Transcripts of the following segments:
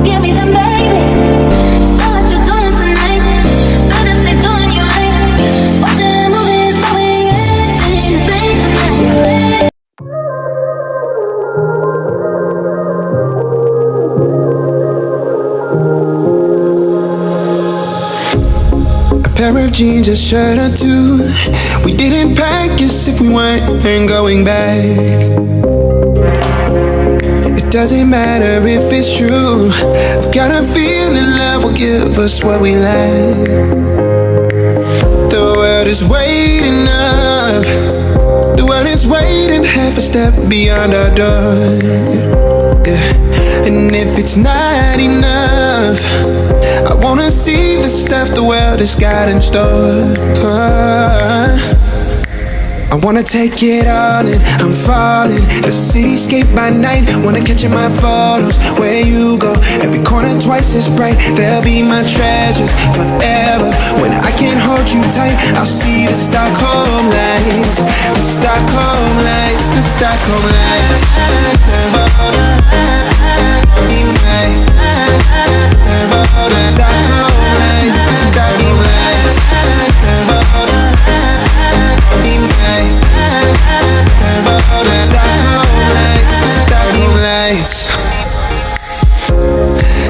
give me them babies. So what you doing tonight? Better stay doing you right. Watching movies, but we ain't seen things tonight. Pair of jeans, a shirt or two. We didn't pack as if we weren't going back. It doesn't matter if it's true. I've got a feeling love will give us what we lack. The world is waiting up. The world is waiting half a step beyond our door. Yeah. And if it's not enough, I wanna see the stuff the world has got in store. I wanna take it all in, I'm falling. The cityscape by night, wanna catch in my photos. Where you go, every corner twice as bright. They'll be my treasures forever. When I can't hold you tight, I'll see the Stockholm lights. The Stockholm lights, the Stockholm lights.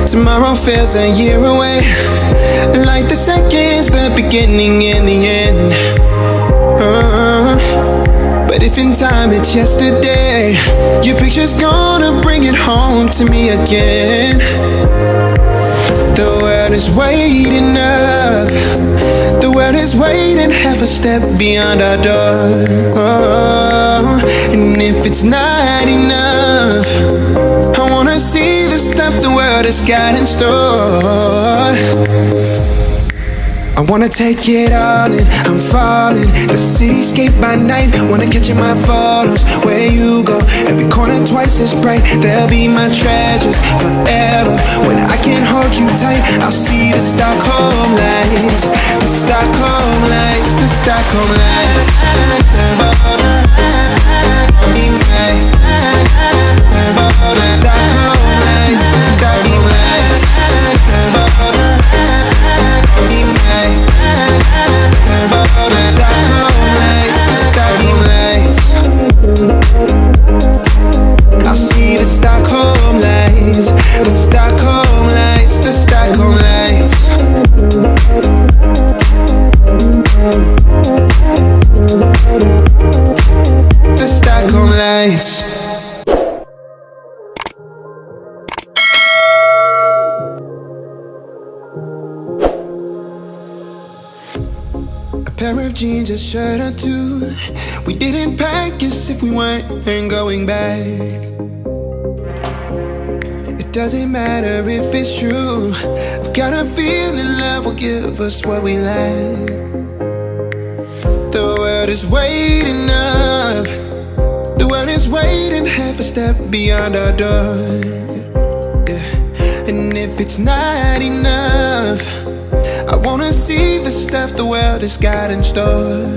Tomorrow feels a year away, like the seconds, the beginning and the end. But if in time it's yesterday, your picture's gonna bring it home to me again. The world is waiting up. The world is waiting half a step beyond our door. And if it's not enough, I wanna see the stuff the world has got in store. I wanna take it all in, I'm falling. The cityscape by night, wanna catch in my photos. Where you go, every corner twice as bright. They'll be my treasures forever. When I can't hold you tight, I'll see the Stockholm lights. The Stockholm lights, the Stockholm lights. I'll see the Stockholm lights, the Stockholm lights, the Stockholm lights. The Stockholm lights. A pair of jeans, a shirt or two. We didn't pack as if we weren't going back. It doesn't matter if it's true. I've got a feeling love will give us what we lack. The world is waiting up. The world is waiting half a step beyond our door. Yeah. And if it's not enough, I wanna see the stuff the world has got in store.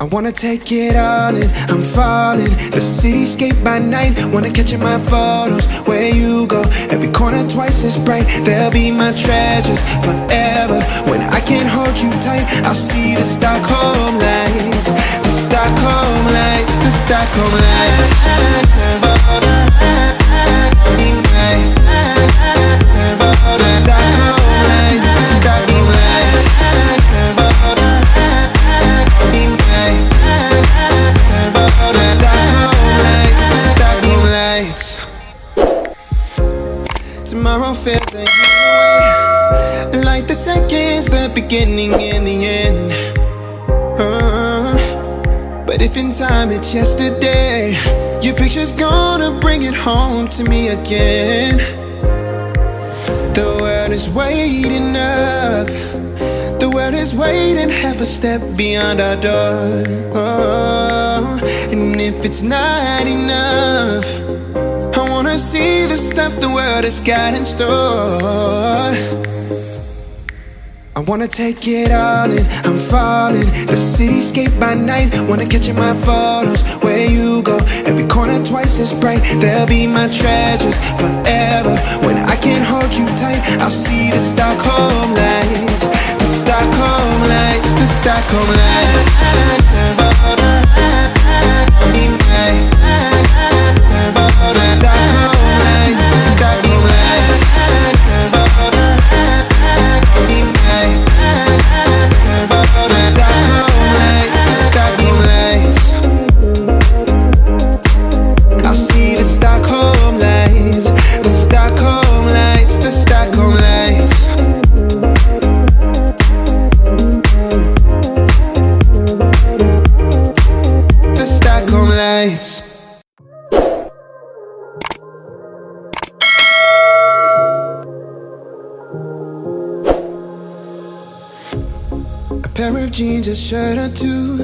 I wanna take it all in, I'm falling. The cityscape by night, wanna catch in my photos. Where you go, every corner twice as bright. They'll be my treasures forever. When I can't hold you tight, I'll see the Stockholm lights. The Stockholm lights, the Stockholm lights. Tomorrow feels a year away, like the seconds, the beginning and the end. But if in time it's yesterday, your picture's gonna bring it home to me again. The world is waiting up. The world is waiting half a step beyond our door. And if it's not enough, I wanna see the stuff the world has got in store. I wanna take it all in, I'm falling. The cityscape by night, wanna catch in my photos. Where you go, every corner twice as bright. They'll be my treasures forever. When I can't hold you tight, I'll see the Stockholm lights. The Stockholm lights, the Stockholm lights. Stockholm lights, the Stockholm lights. I'll see the Stockholm lights, the Stockholm lights, the Stockholm lights. The Stockholm lights. A pair of jeans, a shirt or two.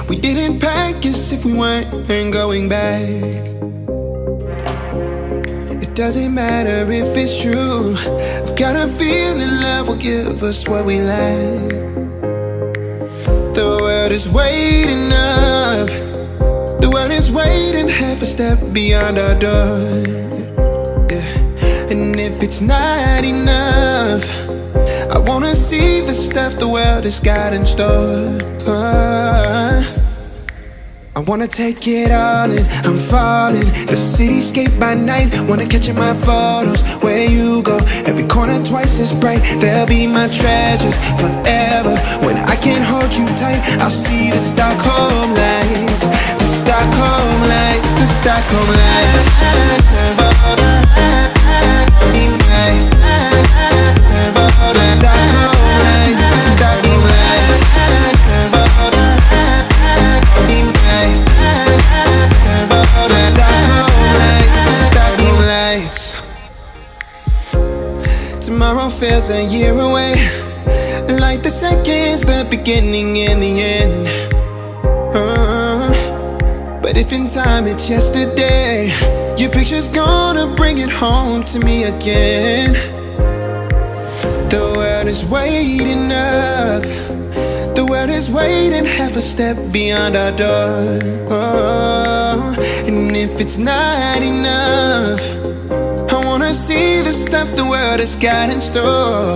We didn't pack as if we weren't going back. It doesn't matter if it's true. I've got a feeling love will give us what we lack. The world is waiting up. The world is waiting half a step beyond our door. Yeah. And if it's not enough, I wanna see the stuff the world has got in store. I wanna take it all in, I'm falling. The cityscape by night, wanna catch in my photos. Where you go, every corner twice as bright. They'll be my treasures forever. When I can't hold you tight, I'll see the Stockholm lights. The Stockholm lights, the Stockholm lights. Tomorrow feels a year away, like the seconds, the beginning and the end. But if in time it's yesterday, your picture's gonna bring it home to me again. The world is waiting up. The world is waiting half a step beyond our door. And if it's not enough, I wanna see the stuff the world has got in store.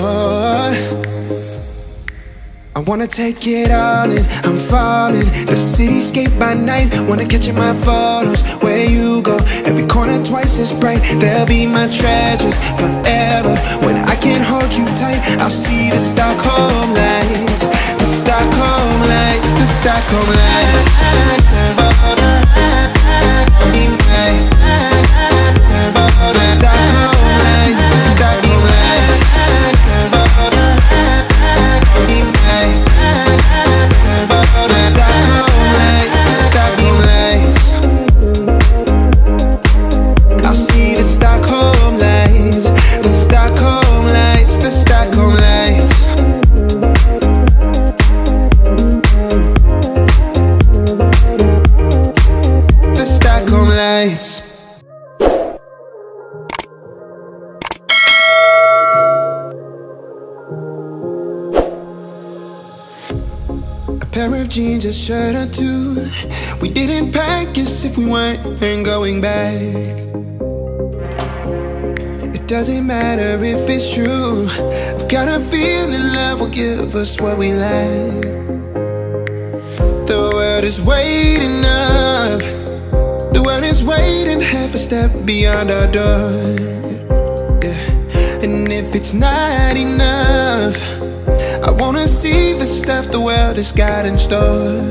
I wanna take it all in, I'm falling. The cityscape by night, wanna catch in my photos. Where you go, every corner twice as bright. They'll be my treasures forever. When I can't hold you tight, I'll see the Stockholm lights. The Stockholm lights, the Stockholm lights. Pair of jeans, a shirt or two. We didn't pack as if we weren't going back. It doesn't matter if it's true. I've got a feeling love will give us what we lack. The world is waiting up. The world is waiting half a step beyond our door. Yeah. And if it's not enough, I wanna see the stuff the world has got in store.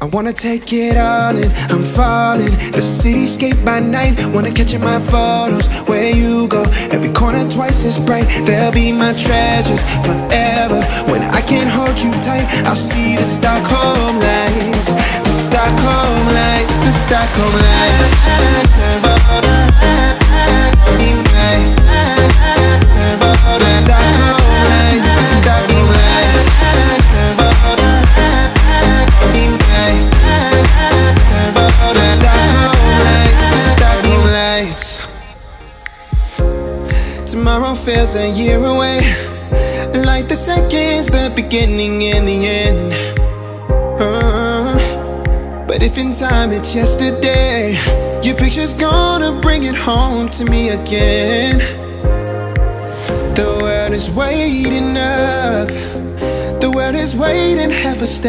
I wanna take it all in, I'm falling. The cityscape by night, wanna catch in my photos. Where you go, every corner twice as bright. They'll be my treasures forever. When I can't hold you tight, I'll see the Stockholm lights. The Stockholm lights, the Stockholm lights. Tomorrow feels a year away, like the seconds, the beginning and the end. But if in time it's yesterday, your picture's gonna bring it home to me again. The world is waiting up, the world is waiting, have a step.